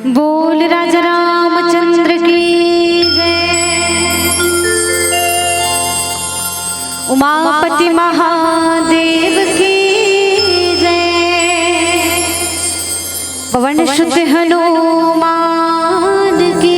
बोल राजा रामचंद्र की जय। उमापति महादेव की जय। पवन सुत हनुमान की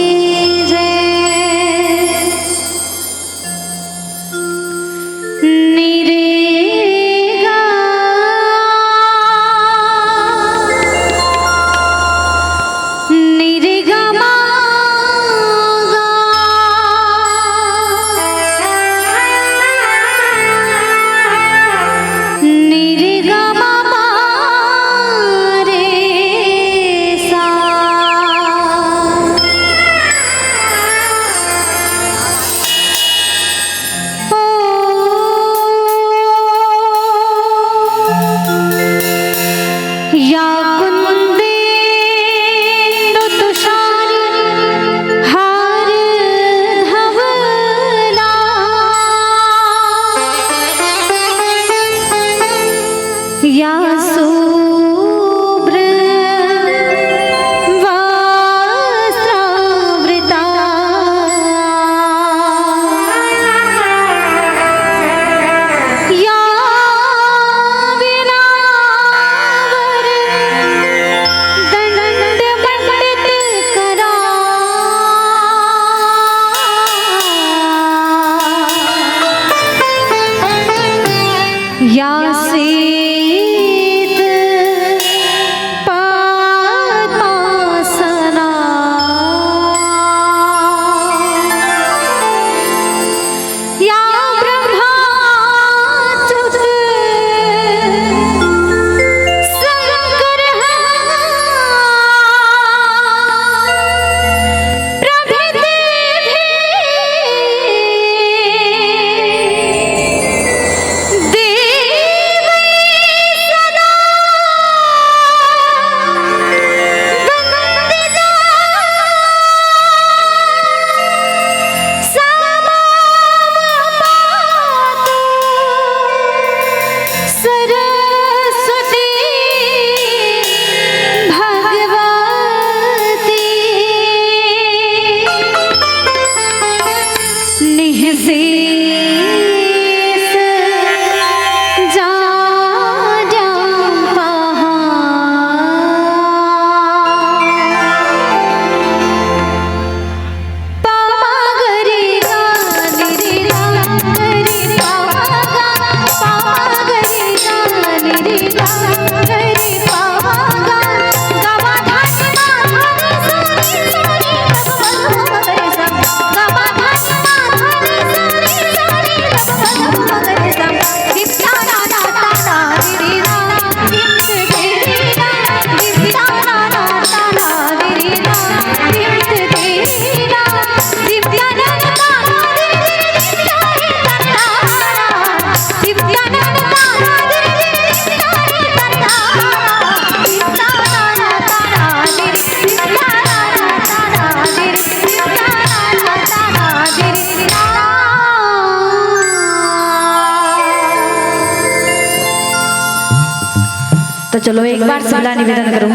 तो चलो एक बार सबला निवेदन करूं,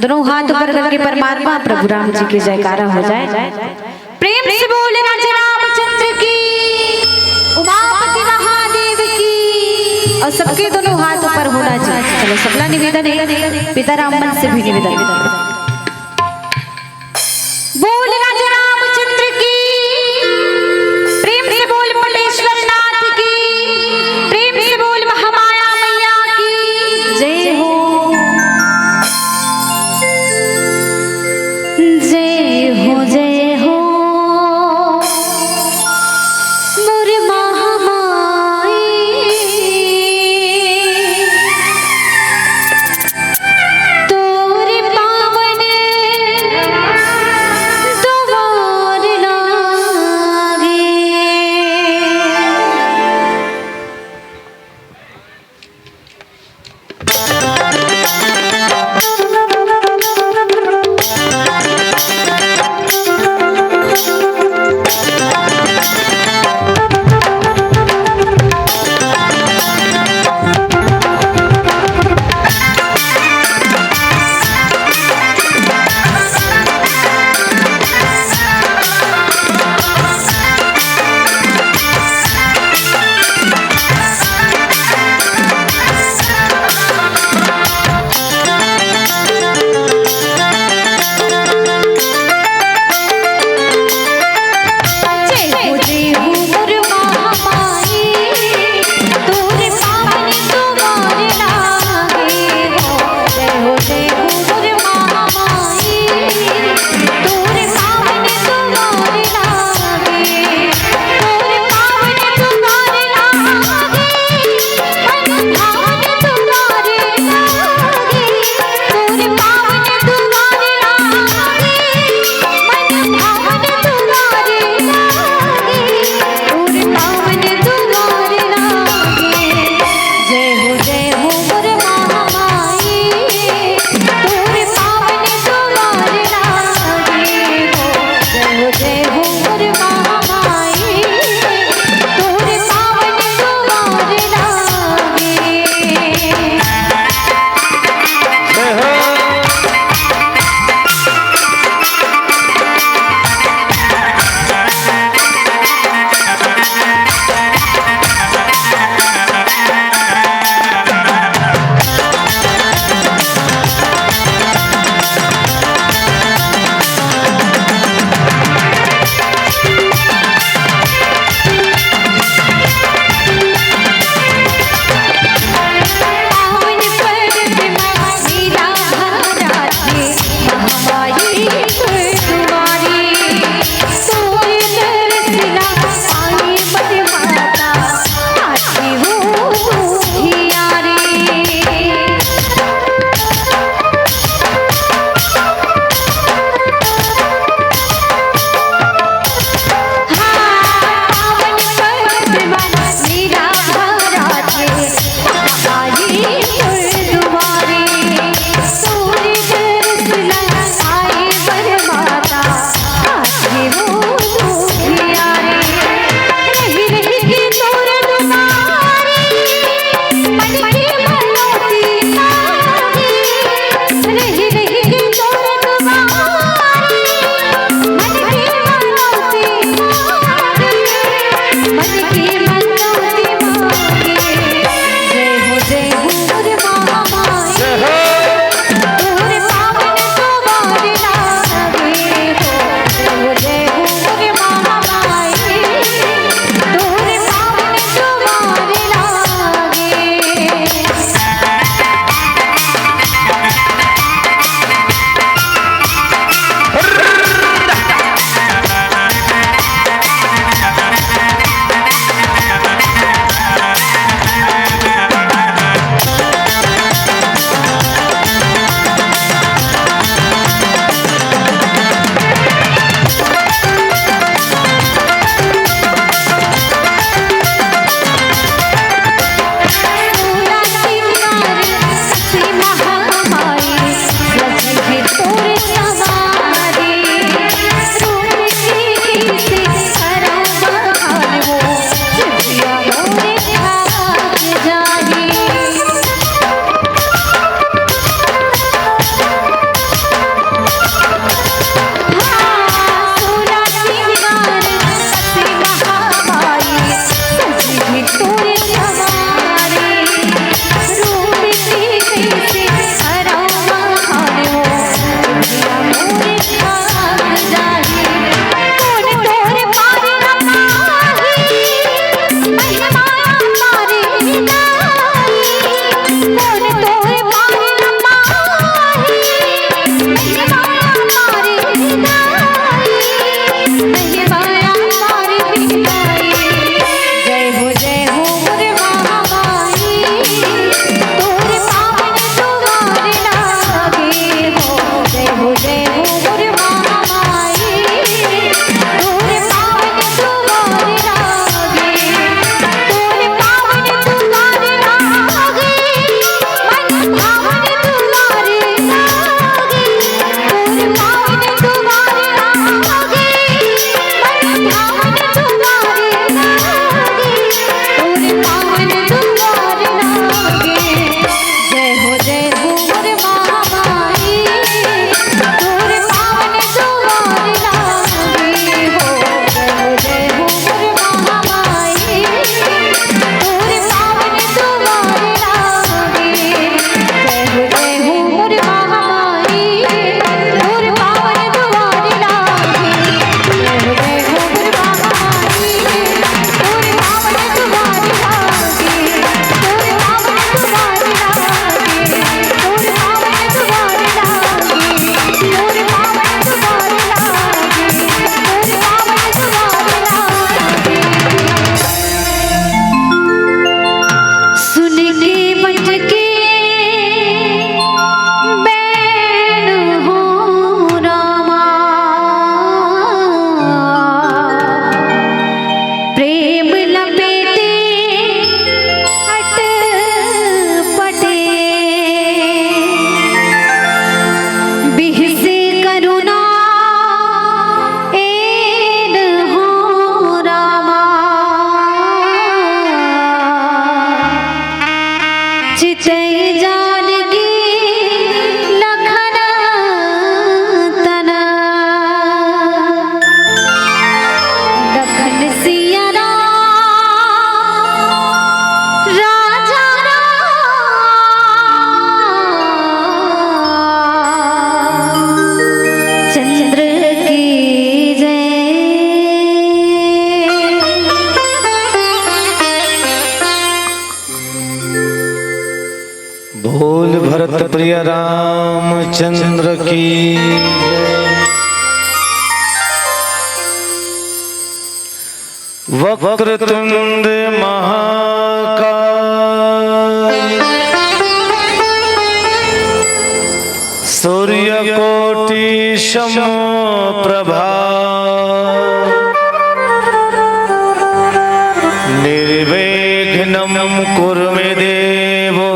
दोनों हाथ ऊपर करके परमात्मा प्रभु राम जी की जयकारा हो जाए। प्रेम से बोले राजा रामचंद्र की, उमापति महादेव की, और सबके दोनों हाथ ऊपर होना चाहिए। चलो सबला निवेदन है, पिता राम मन से भी निवेदन। बोल राजा रामचंद्र की, प्रेम से बोल बोलेश्वर नाथ की, प्रेम से बोल महामाया मैया की जय हो। जय हो जय हो मोर महामाई, तोरे पावन द्वार लागे। जानकी लखन तना लखन सिया राजा चंद्र की जय। बोल भरत प्रिय रामचंद्र की वक्रतुंड महाकाय सूर्यकोटि समप्रभा निर्विघ्नं कुरु मे देवो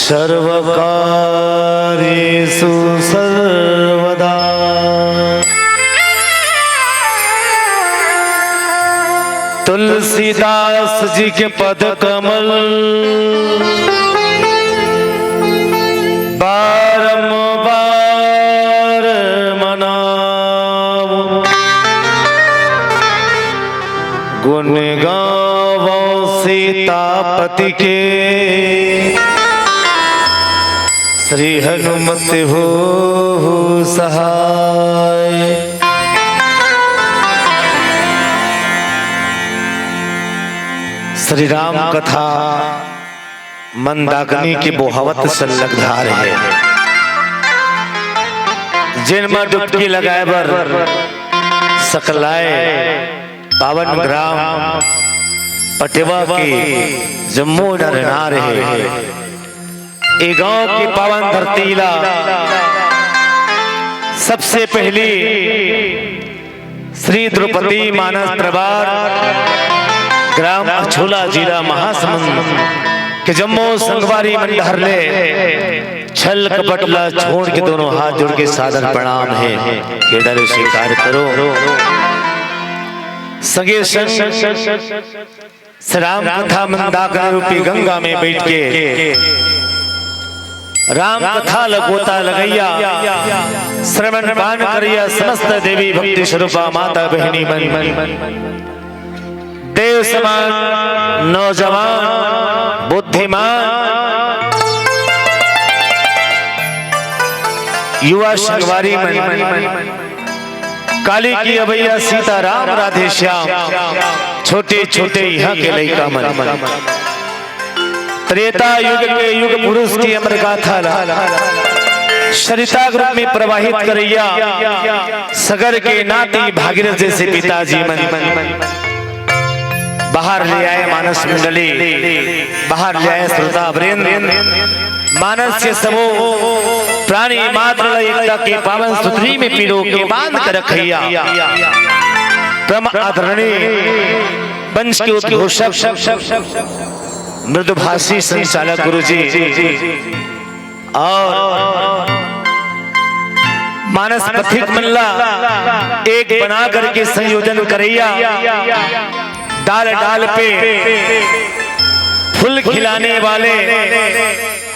सर्वकार्येषु सर्वदा। तुलसीदास जी के पद कमल बारंबार मनाओ गुण गावो सीतापति के श्री हनुमत हो सहाय। श्री राम कथा मंदाकिनी की बोहावत संलग्धार है जिनमें डुबकी लगाए बर सकलाए पावन ग्राम पटेवा के जम्मू नरना रहे ए गांव की पावन धरतीला सबसे पहली श्री द्रौपदी मानस दरबार ग्राम अछोला जिला महासमुंद के जम्मू संगवारी मंडहर ले छल कपटला छोड़ के दोनों हाथ जोड़ के सादर प्रणाम है केडर स्वीकार करो। सगे संग राम कथा मंदाकिनी रूपी गंगा में बैठ के राम कथा लगोता लगैया श्रवण पान करिया समस्त देवी भक्ति स्वरूपा माता बहनी मन देव समान नौजवान बुद्धिमान युवा संगवारी मन काली की अवैया सीता राम राधे श्याम छोटे छोटे यहाँ के लइका मन त्रेता युग के युग पुरुष की अमर गाथा सरिता ग्रुप में प्रवाहित करैया सगर के नाती भागीरथ जैसे पिताजी मन बाहर ले आए मानस मंडली बाहर ले आए श्रोता वृंद मानस के सबो प्राणी मात्र एकता के पावन सूत्री में पीरो के बांध कर रखैया परम आदरणीय वंश के उद्घोषक मृदुभाषी संचालक गुरुजी और मानस पथिक मल्ला एक बना करके संयोजन करैया डाल डाल पे फूल खिलाने वाले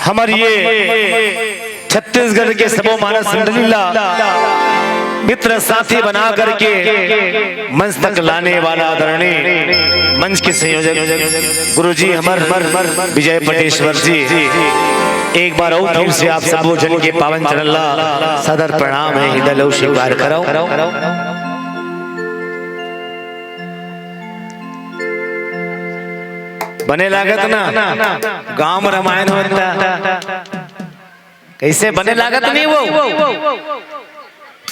हमारे ये छत्तीसगढ़ के सबो मानस मंडलीला मित्र साथी बना करके मंच तक लाने वाला आदरणीय मंच के संयोजक गुरुजी हमार विजय पटेश्वर जी एक बार और फिर से आप सबो जन के पावन चरणला सदर प्रणाम है हृदय स्वीकार करो। बने लागत ना गांव में रामायण होता कैसे बने लागत नहीं वो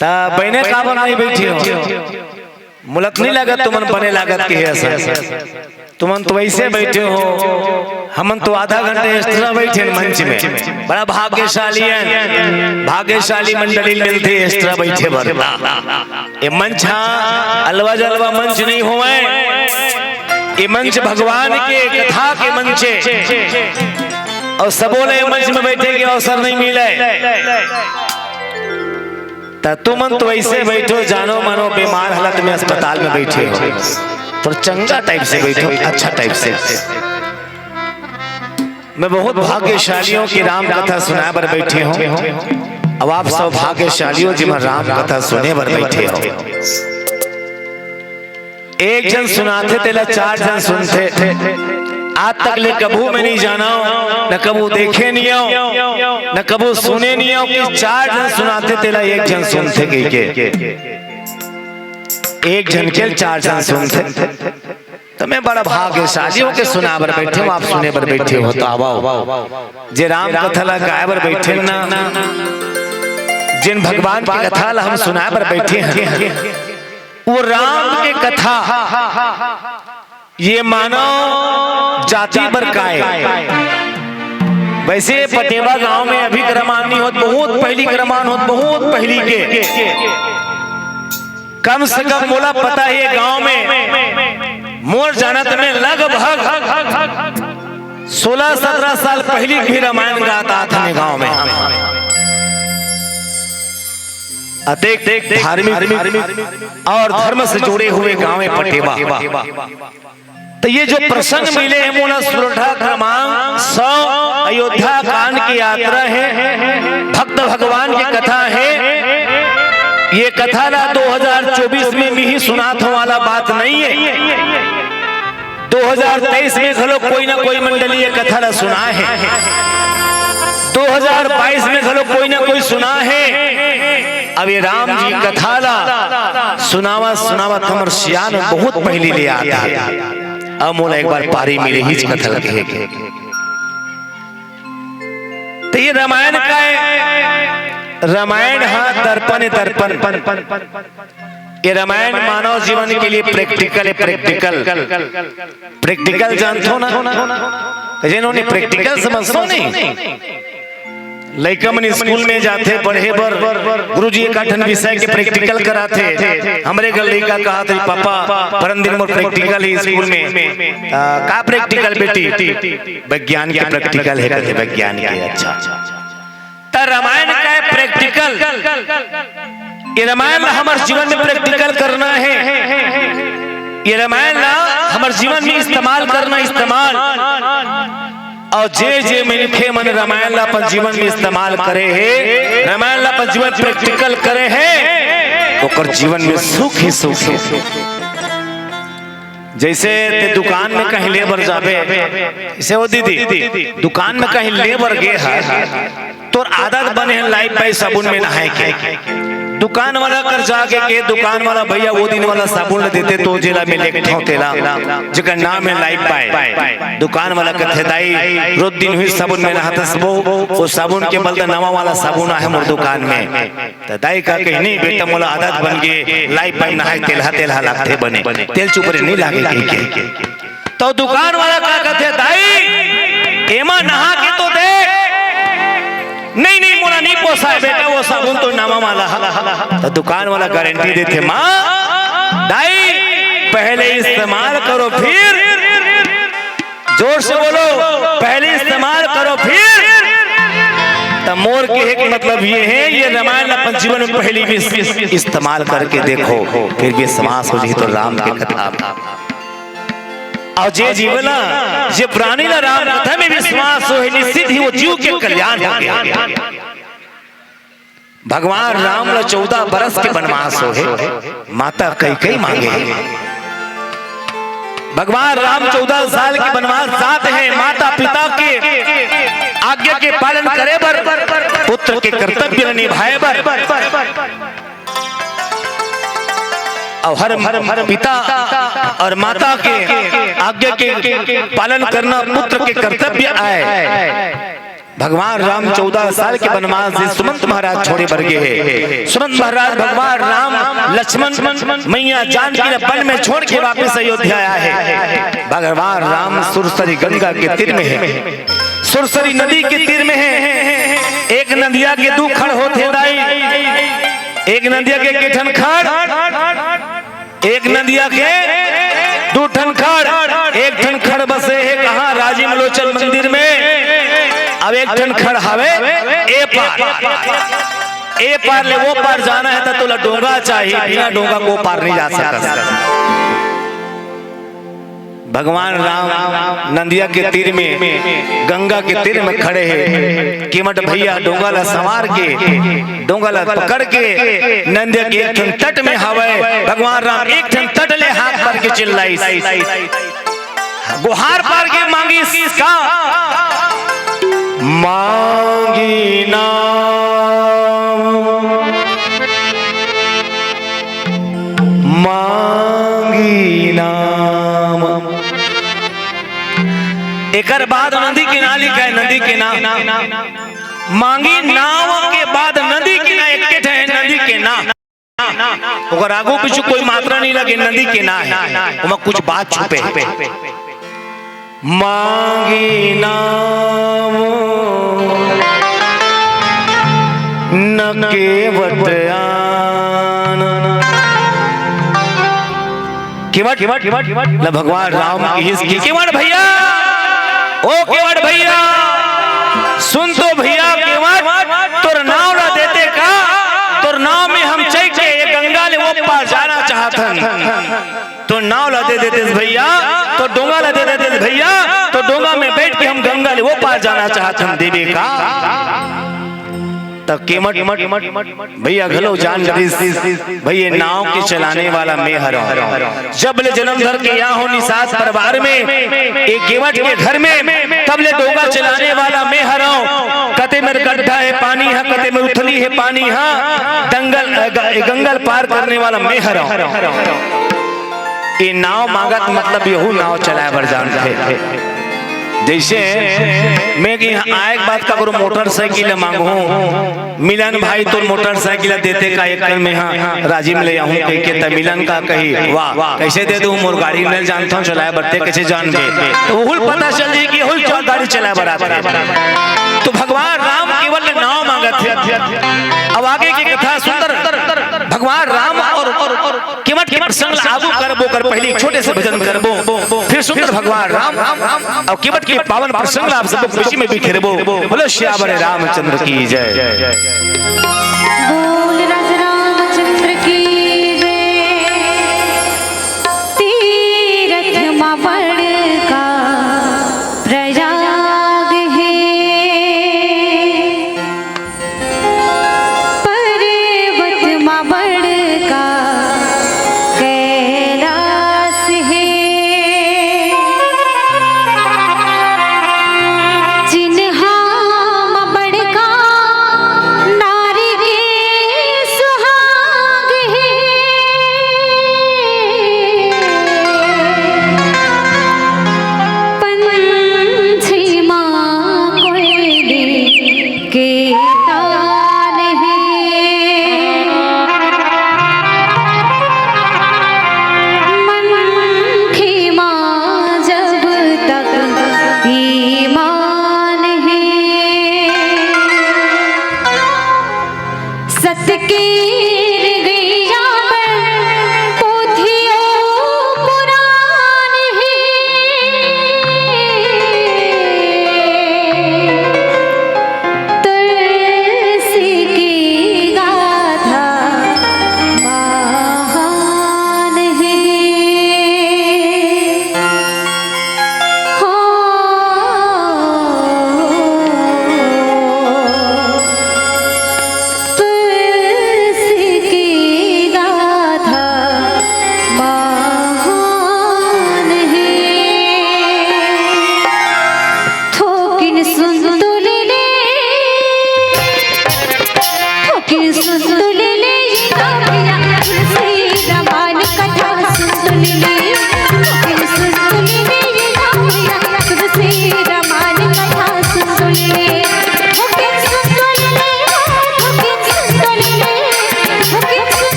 ता बहने का बनाई बैठी हो मुलक नहीं लागत तुमन बने लागत के ऐसा तुमन तो वैसे बैठे हो हमन तो आधा घंटे एक्स्ट्रा बैठे मंच में बड़ा भाग्यशाली मंडली मिलती एक्स्ट्रा बैठे बर ये मंच अलवा जलवा मंच नहीं हुआ ये मंच भगवान के कथा के मंच और सबोले मंच में बैठे के अवसर नहीं मिले तुमन तो ऐसे बैठो जानो मानो बीमार हालत में अस्पताल में बैठे हो तो चंगा टाइप से बैठो अच्छा टाइप से मैं बहुत भाग्यशालियों की राम कथा सुना पर बैठे हूँ। अब आप सब भाग्यशालियों जी मैं राम कथा सुने पर बैठे हो। एक जन सुनाते तेला 4 जन सुनते थे। आज तक ले कबू में नहीं जाना न कबू देखे नहीं हो न कबू सुने नहीं हो कि 4 जन सुनाते तेला 1 जन सुनते के 1 जन के 4 जन सुनते। तो मैं बड़ा भाग्यशाली हो के सुना बर बैठे हूँ। आप सुने पर बैठे हो तो आओ जे राम कथा ला गाय बर बैठे ना जिन भगवान की कथा ला हम सुना पर बैठे हैं वो राम के कथा ये मानव जाति पर काय। वैसे पटेवा गांव में अभी क्रमान नहीं होत, बहुत पहली क्रमान होत, बहुत पहली के कम से कम मोला पता है गांव में मोर जानत में लगभग 16-17 साल पहली भी रामायण गाता था गांव में। अनेक धार्मिक और धर्म से जुड़े हुए गांव में पटेवा। तो ये जो प्रसंग मिले हैं मोला सुरठा क्रमांक 100 अयोध्या कांड की यात्रा है, भक्त भगवान की कथा है। ये कथा ना 2024 में भी सुनात वाला बात नहीं है। 2023 में घलो कोई ना कोई मंडली ये कथा ना सुना है। 2022 में घलो कोई ना कोई सुना है। अब ये राम जी कथा ला सुनावा थमर सियान बहुत पहली ले आता है। अब मोला एक बार पारी मिले ही कथा लगे तो ये रामायण का है। रामायण हाँ दर्पण ये रामायण मानव जीवन के लिए प्रैक्टिकल है। प्रैक्टिकल जानते हो ना जिन्होंने प्रैक्टिकल समझो नहीं। लड़का मन स्कूल में जाते पढ़े बर गुरुजी एक आठन विषय के प्रैक्टिकल कराते। हमरे घर लड़का कहा था पापा परम दिन मोर प्रैक्टिकल है स्कूल में। का प्रैक्टिकल बेटी? विज्ञान के प्रैक्टिकल है। कहते विज्ञान के। अच्छा तो रामायण का है प्रैक्टिकल। ये रामायण हमारे जीवन में प्रैक्टिकल करना है। ये रामायण हमारे जीवन में इस्तेमाल करना और जे मिलके मन रामायण ला अपन जीवन में इस्तेमाल करे है, रामायण ला अपन जीवन प्रैक्टिकल करे है, ओकर जीवन में सुख ही सुख है। जैसे ते दुकान में कहीं लेबर जाबे, जैसे वो दीदी दुकान में कहीं लेबर गे है तो आदत बने है लाइफ पाई साबुन में नहाए के। दुकान वाला कर जाके के दुकान वाला भैया वो दिन वाला साबुन ले देते तो जिला में लेके ठोतेला जकर नाम है लाइफ पाए। दुकान वाला कहते दाई रोज दिन हुई साबुन में नहाता वो साबुन के बदले नवा वाला साबुन है मोर दुकान में। तो दाई का कहीं नहीं बेटा मोला आदत बन गए लाइफ पाए नहाए तेलहा लागते बने तेल चुपरे नहीं लागे के। तो दुकान वाला का कहते दाई एमा नहा के तो दे नहीं मोला नहीं पोसा है बेटा वो साबुन तो नामा वाला। तो दुकान वाला गारंटी देते माँ दाई पहले इस्तेमाल करो फिर जोर से बोलो पहले इस्तेमाल करो फिर। तो मोर के एक मतलब ये है ये रामायण अपन जीवन में पहली भी इस्तेमाल करके देखो फिर भी समास हो जी तो राम की कथा और जे जीवना जे प्राणी ला राम कथा में विश्वास हो निश्चित ही वो जीव के कल्याण हो गया। भगवान राम ला 14 बरस के वनवास हो है माता कई मांगे। भगवान राम 14 साल के वनवास जाते हैं माता पिता के आज्ञा के पालन करे बर पुत्र के कर्तव्य निभाए बर और हर पिता और माता के आज्ञा के पालन करना पुत्र के कर्तव्य आए। भगवान राम 14 साल के वनवास से सुमंत महाराज छोड़े वर्गे है। सुमंत महाराज भगवान राम लक्ष्मण मैया जानकी ने वन में छोड़ के वापस अयोध्या आया है। भगवान राम सुरसरी गंगा के तीर में है, सुरसरी नदी के तीर में है। एक नदिया के 2 खड़ होते दाई, एक नदिया के केठन खड़ एक नदिया के 2 ठन खड़। एक ठन खड़ बसे है कहाँ राजीव लोचन मंदिर में। अब एक ठन खड़ हवे ए पार ले वो पार जाना है तो डोंगा चाहिए, बिना डोंगा को पार नहीं जा सकता। भगवान राम नंदिया के तीर में, गंगा के तीर में खड़े हैं। केवट भैया डोंगा ला संवार के, डोंगा ला पकड़ के नंदिया के एक ठन तट में हवे। भगवान राम एक ठन तट ले हाथ पर के चिल्लाई, गुहार पार के मांगी का, मांगी नाम, मांगी नाम। एकर बाद नदी किनारे गए, नदी के नाम मांगी नाव के बाद नदी किनारे एक ठे नदी के नाम। ओकर आगू पीछू कोई मात्रा नहीं लगे, नदी के ना है, ओमा कुछ बात छुपे। मांगी नाम न केवट आन, केवट भगवान राम की केवट भैया, ओ केवट भैया सुन तो भैया, केवट तोर नाव ला देते का, तोर नाव में हम चल के ये गंगा ले वो पार जाना चाहतन। तो नाव ला दे देते भैया, तो डोंगा ला दे देते भैया, तो डोंगा में बैठ के हम गंगा ले वो पार जाना चाहतन देवे का। तब केमट भैया घलो जान भैया नाव के चलाने वाला मैं हरा। जब ले जन्म धर के यहाँ हो निसास परिवार में, एक केवट के घर में, तब ले डोंगा चलाने वाला मैं हरा। कते में गड्ढा है पानी है, कते में उथली है पानी है, गंगल पार करने वाला मैं हरा। ये नाव मांगत मतलब यहू नाव चलाए बर जान थे। जैसे मैं यहाँ आए बात का करो मोटरसाइकिल मांगू, मिलन भाई तो मोटरसाइकिल देते का एक में हाँ राजीव ले आऊँ कह के, तब मिलन का कही वाह कैसे दे दूँ, मोर गाड़ी नहीं जानता हूँ चलाए बरते कैसे जान गए, तो हुल पता चल जाए कि हुल गाड़ी चलाए बराबर। तो भगवान राम केवल नाव मांगत थे। अब आगे की कथा सुंदर, भगवान राम और केवट के प्रसंग आगू करबो कर, पहले छोटे से भजन करबो, फिर सुंदर भगवान राम और केवट के पावन प्रसंग आप सब खुशी में बिखेरबो। बोलो श्यावर रामचंद्र की जय। बोल राज रामचंद्र की जय। तीरथ मां बड़का प्रयाग है, पर्वत मां बड़का कैलाश है, जिन्हा मां बड़का नारी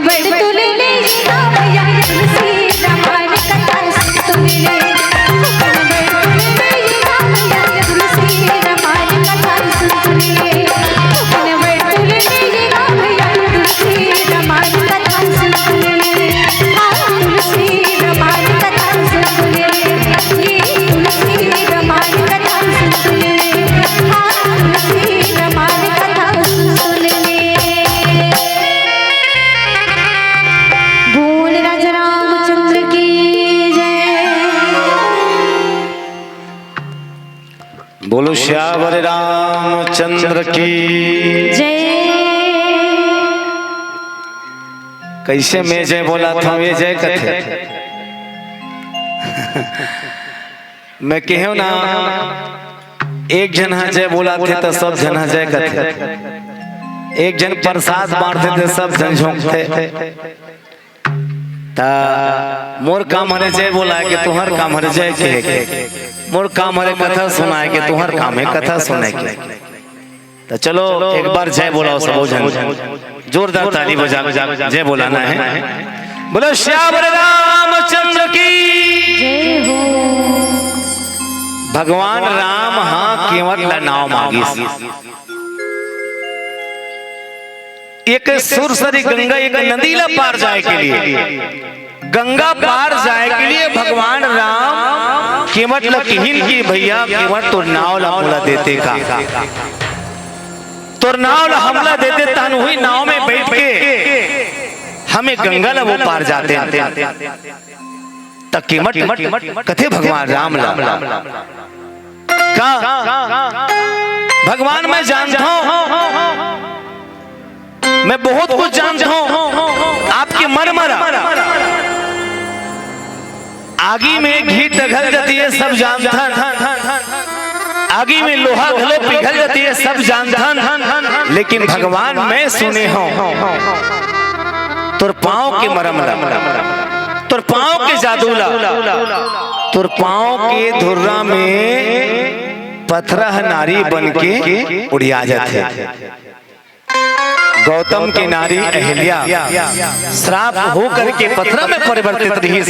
बड़ तुले ले भैया तुलसी रामायण कथा सुन तुले भैया तुलसी रामायण कथा सुन तुले बड़ तुले भैया तुलसी रामायण कथा सुन तुले तुलसी रामायण कथा सुन तुले ये तुलसी रामायण कथा सुन तुले तुलसी रामायण कथा सुन तुले बोल राजा रामचंद्र की जय। बोलो श्यावर रामचंद्र की जय। कैसे मैं जय बोला था ये जय कथे मैं कहूँ ना एक जन हाँ जय बोला थे तो सब जन हाँ जय कथे एक जन प्रसाद बांटते थे सब जन झोंकते ता मोर काम हरे जय बोला है कि तुहर काम हरे जय के मोर काम हरे कथा सुनाए कि तुहर काम है कथा सुनाए के तो चलो एक बार जय बोलाओ सब जन जोरदार ताली बजा जय बोलाना है। बोलो श्यावर रामचंद्र की जय हो। भगवान राम हाँ केवट ला नाव मांगी एक सुरसरी गंगा एक नदीला पार जाए के लिए गंगा पार जाए के लिए भगवान राम केवट ला किहिन की भैया केवट तो नाव ला हमला देते का तो नाव ला हमला देते तान हुई नाव में बैठ के हमें गंगा ला वो पार जाते तक केवट कथे भगवान राम ला का भगवान मैं जानता हूं मैं बहुत कुछ जानता हूं आपकी मरमरा आगी में घी टघल जाती है सब जानता आगी में लोहा घलो पिघल जाती है सब जानता लेकिन भगवान मैं सुने हूं तुर पांव के मरमरा तुर पांव के जादूला तुर पांव के धुर्रा में पथरा नारी बनके उड़िया जाते गौतम की नारी अहिल्या श्राप हो करके पथरा में परिवर्तित रही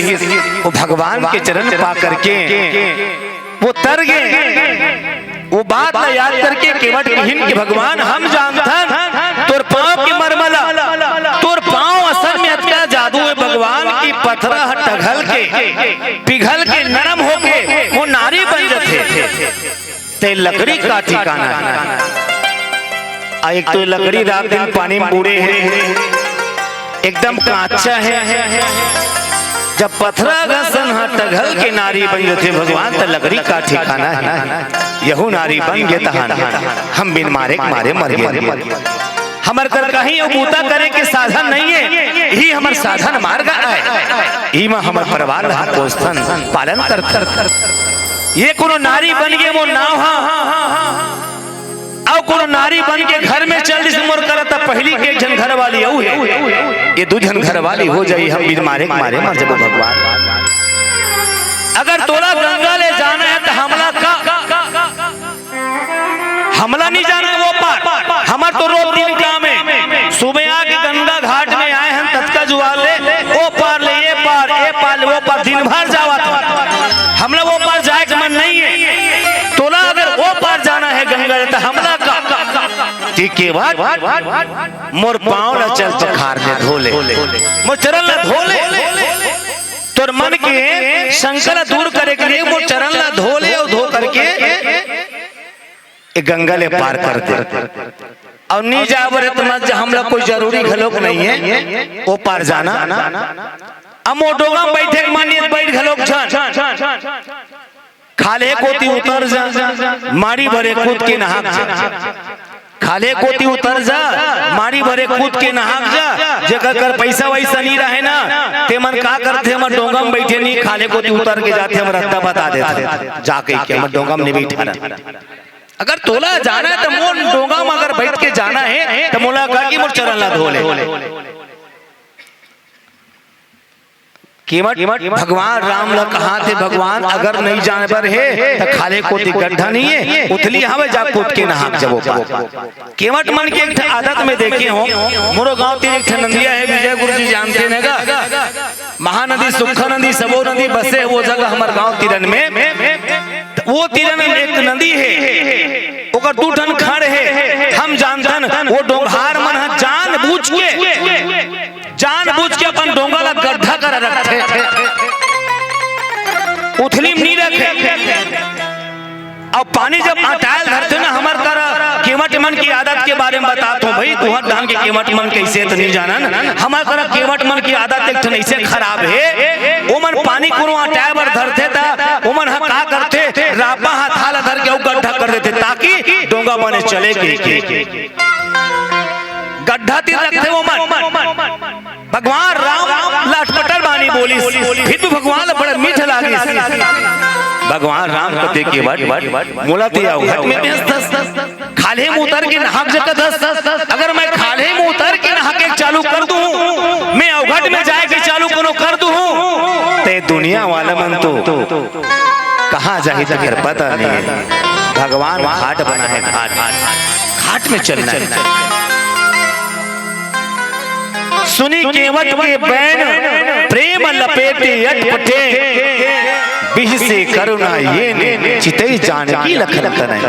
वो भगवान के चरण पा करके वो तर गए वो बात ला याद करके केवट हिन के भगवान हम जानता तोर पांव की मरमला तोर पांव असर में अटका जादू है भगवान की पथरा टघल के पिघल के नरम होके वो नारी बन जाते ते लकड़ी का ठिकाना एक तो लकड़ी रात दिन पानी में बूढ़े है एकदम कांचा है जब पथरा घसन टघल के नारी बन जाते भगवान तो लकड़ी का ठिकाना है यहू नारी बन गए तहान हम बिन मारे मर गए हमर कर कहीं बूता करे के साधन नहीं है ही हमर साधन मार्ग है ही में हमर परिवार पोषण पालन कर ये कोनो नारी बन गए वो नाव और कोनो नारी बन के घर में चल दिस मोर करता पहली के जन घर वाली है ये दो जन घर वाली हो जाई हम बिन मारे मर जब भगवान अगर तोला गंगा ले जाना है तो हमला नहीं जाना है वो पार हमार तो रोज दिन काम है सुबह आके गंगा घाट में आए हैं तत्का जुआ ले ओ पार ले ये पार वो पार दिन भर जावा हमला वो पार जाए का मन नहीं है तोला अगर वो पार जाना है गंगा तो हमला का ठीक के बाद मोर पांव ला चल पखार दे धोले मोर चरण ला धोले तोर मन के शंकर दूर करे के लिए मोर चरण ला धोले और धो करके गंगा ले पार कर दे और नहीं जावर तो हमला कोई जरूरी घलोक नहीं है वो पार जाना अमो डोगा बैठे मानियत बैठ घलोक खाले कोती उतर जा मारी भरे कूद के नहाक जा खाले कोती उतर जा मारी भरे कूद के नहाक जा जगह कर पैसा वैसा नहीं रहे ना ते मन का करते हम डोंगा में बैठे नहीं खाले कोती उतर के जाते हम रास्ता बता देते जाके के हम डोंगा में नहीं बैठा अगर तोला जाना है तो मोर डोंगा में अगर बैठ के जाना है तो मोला कहा कि मोर चरण ला धोले कीमत भगवान राम ला कहा थे भगवान अगर नहीं जानवर है तो खाले को गड्ढा नहीं है उथली हवे जा कूद के नहाक जबो कीमत मन के एक आदत में देखे हो मोरो गांव तीन एक नदिया है विजय गुरु जी जानते हैं का महानदी सुखा नदी सबो नदी बसे वो जगह हमारे गांव तिरन में वो तिरन में एक नदी है ओकर दू ठन खड़ है हम जानतन वो डोंगार मन जानबूझ के अपन डोंगा ला गड्ढा कर रखे उथली में नहीं रखे अब पानी जब हटायल धरते ना हमार कर केवट मन की आदत के बारे में बताता हूँ भाई तुहर धान के केवट मन कैसे तो नहीं जाना हमार कर केवट मन की आदत एक ऐसे खराब है वो मन पानी को हटाए बर धरते था वो मन का करते रापा हाथ धर के गड्ढा कर देते ताकि डोंगा बने चले के गड्ढा तीर रखते वो मन भगवान राम लटपटर बानी बोली फिर भी भगवान बड़ा मीठ लागे भगवान राम कते के बट मोलाती आओ घट में खाले में उतर के नहाक जगह अगर मैं खाले में उतर के नहाक एक चालू कर दूं मैं अवघट में जाए के चालू कोनो कर दूं ते दुनिया वाला मन तो कहां जाए जगह पता नहीं भगवान घाट बना है घाट में चलना है सुनी केवट के बैन प्रेम लपेटे अटपटे बिह से करुणा ये चितई जानकी लखन तनय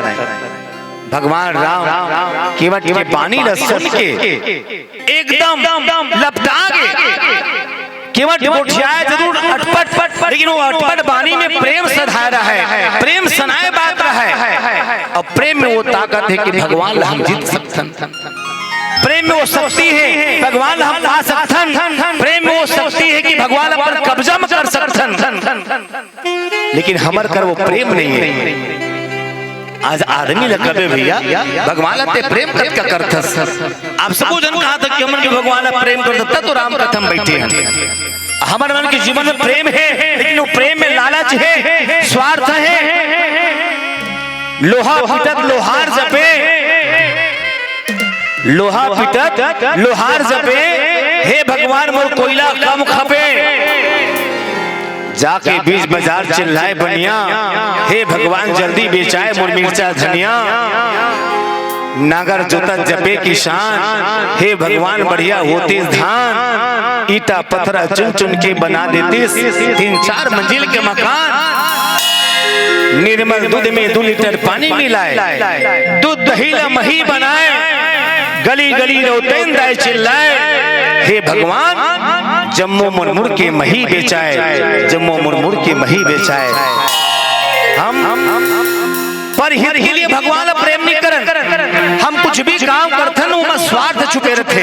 भगवान राम केवट के पानी ल सुन के एकदम लपटा गए केवट गोठियाए जरूर अटपट लेकिन वो अटपट बानी में प्रेम सधाया रहा है प्रेम सनाए बात रहा है और प्रेम में वो ताकत है कि भगवान हम जीत सकते प्रेम में वो शक्ति है भगवान हम ला सकथन प्रेम में वो शक्ति है कि भगवान पर कब्जा में कर सकथन लेकिन हमर कर वो प्रेम नहीं है आज आदमी लगबे भैया भगवान ते प्रेम कत का करथस आप सबको जन कहा था कि हमन के भगवान प्रेम कर देता तो राम कथम बैठे हैं हमारे मन के जीवन में प्रेम है लेकिन वो प्रेम में लालच है स्वार्थ है लोहा पिटत लोहार जपे लोहा पिटत लोहार जपे हे भगवान मोर कोयला कम खपे जाके बीच बाजार चिल्लाए बनिया हे भगवान जल्दी बेचाए मोर मिर्चा धनिया नागर जोता जपे किसान हे भगवान बढ़िया होती धान ईटा पत्थरा चुन चुन के बना देती 3-4 मंजिल के मकान निर्मल दूध में 2 लीटर पानी मिलाए दूध दही मही बनाए गली गली रोतें दाए चिल्लाए हे भगवान जम्मू मुरमुर के मही बेचाए जम्मू मुरमुर के मही बेचाए हम पर हिर लिए भगवान प्रेम नहीं करन हम कुछ भी काम करथन उमा स्वार्थ छुपे रहते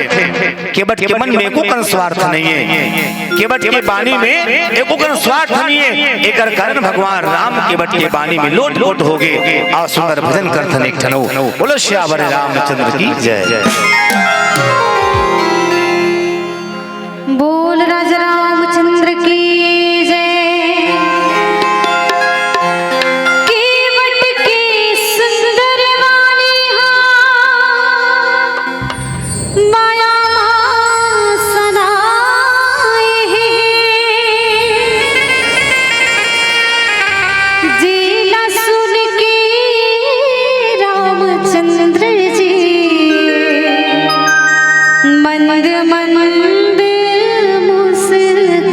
केवट के मन में एको कन स्वार्थ नहीं है केवट के बानी में एको कन स्वार्थ नहीं है एकर कारण भगवान राम केवट के बानी में लोट लोट हो गए और सुंदर भजन करथन एक ठनो बोलो श्यावर रामचंद्र की जय बोल राजा रामचंद्र की मंद मंद मुस्कान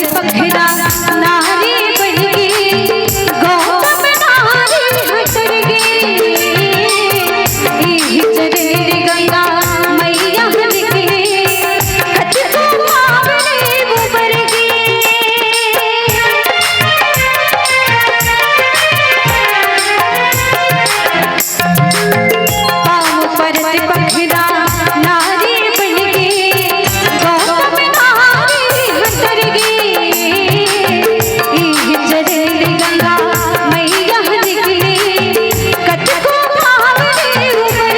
पखड़ा नारी बन गई गौतम नारी हटर गई चरे गंगा मैया बन गई खत को पावने उबर गई पाँव परत पखड़ा नारी बन गई गौतम नारी हटर गई चरे गंगा मैया बन गई खत को पावने उबर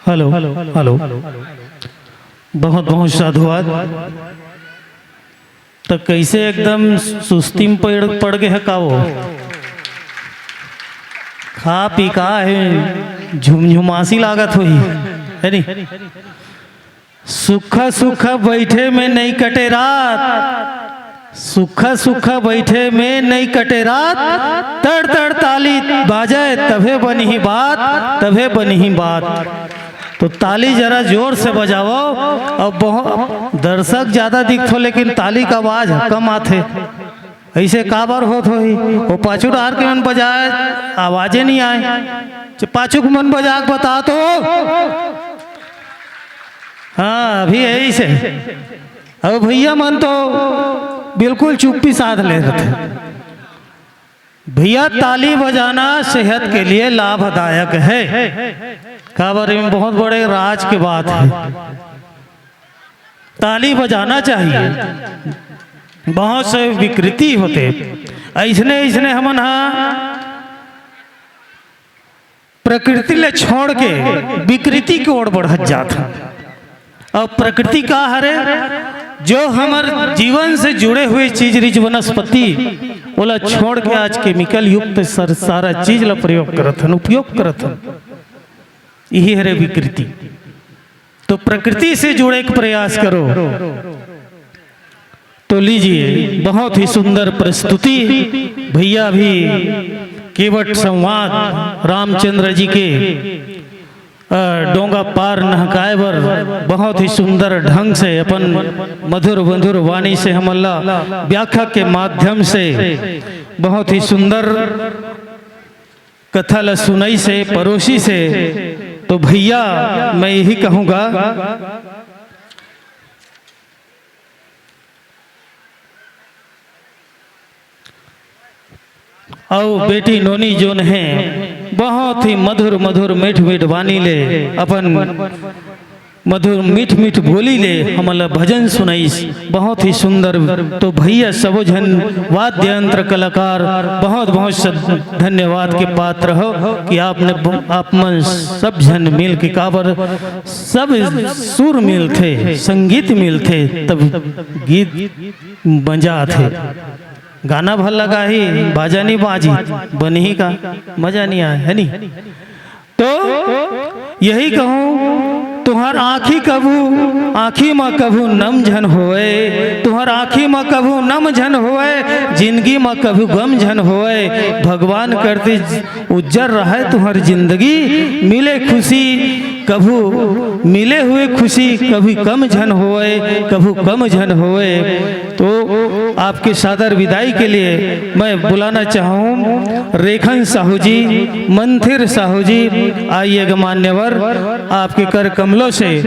हेलो हेलो बहुत बहुत साधुवाद। तो कैसे एकदम सुस्ती में पड़ गए है का वो खा पी का है झुमझुमासी लागत हुई है नहीं। सुखा सुखा बैठे में नहीं कटे रात, सुखा सुखा बैठे में नहीं कटे रात, तड़ तड़ ताली बाजे तभे बनी ही बात, तभे बनी ही बात। तो ताली जरा जोर से बजाओ। अब बहुत दर्शक ज्यादा दिखते लेकिन ताली का आवाज कम आते, ऐसे काबर होत होई। वो पाछू डार के मन बजाए आवाजें नहीं आए। पाछू के मन बजा के बता तो हाँ अभी यही से। अब भैया मन तो बिल्कुल चुप्पी साध ले रहे थे। भैया ताली बजाना सेहत के लिए लाभदायक है, काबर में बहुत बड़े राज की बात है। ताली बजाना चाहिए। बहुत से विकृति होते ऐसने ऐसने हमन प्रकृति ले छोड़ के विकृति की ओर बढ़त जाता। अब प्रकृति का हरे जो हमार जीवन से जुड़े हुए चीज रिच वनस्पति बोला छोड़ के आज केमिकल युक्त सारा चीज ला प्रयोग करत हन, उपयोग करत हन। यही हरे विकृति। तो प्रकृति से जुड़े के प्रयास करो। तो लीजिए, बहुत ही सुंदर प्रस्तुति भैया भी केवट संवाद रामचंद्र जी के डोंगा पार नहकाए बर बहुत ही सुंदर ढंग से अपन मधुर मधुर वाणी से हम अल्लाह व्याख्या के माध्यम से बहुत ही सुंदर कथा ल सुनाई से परोसी से। तो भैया मैं यही कहूँगा, और बेटी नोनी जोन है बहुत ही मधुर मधुर मीठ मीठ वाणी ले अपन मधुर मीठ मीठ बोली ले हमला भजन सुनाई बहुत ही सुंदर। तो भैया सबो जन वाद्य यंत्र कलाकार बहुत बहुत धन्यवाद के पात्र हो कि आप मन सब जन मिल के काबर सब सुर मिल थे, संगीत मिल थे, तब गीत बजा थे। गाना भल लगा ही बाजा नहीं बाजी बनी ही का मजा नहीं आया है नहीं। तो यही कहूँ, तुम्हार आँखी कभू आँखी में कभू नम झन होए, तुम्हार आँखी में कभू नम झन होए, जिंदगी में कभू गम झन होए। भगवान करते उज्जर रहे तुम्हारी जिंदगी, मिले खुशी कभू मिले हुए खुशी कभी कम झन होए, कभू कम झन होए। तो आपके सादर विदाई के लिए मैं बुलाना चाहूँ रेखन साहू जी, मंथिर साहू जी, आइएगा मान्यवर, आपके कर कमलों से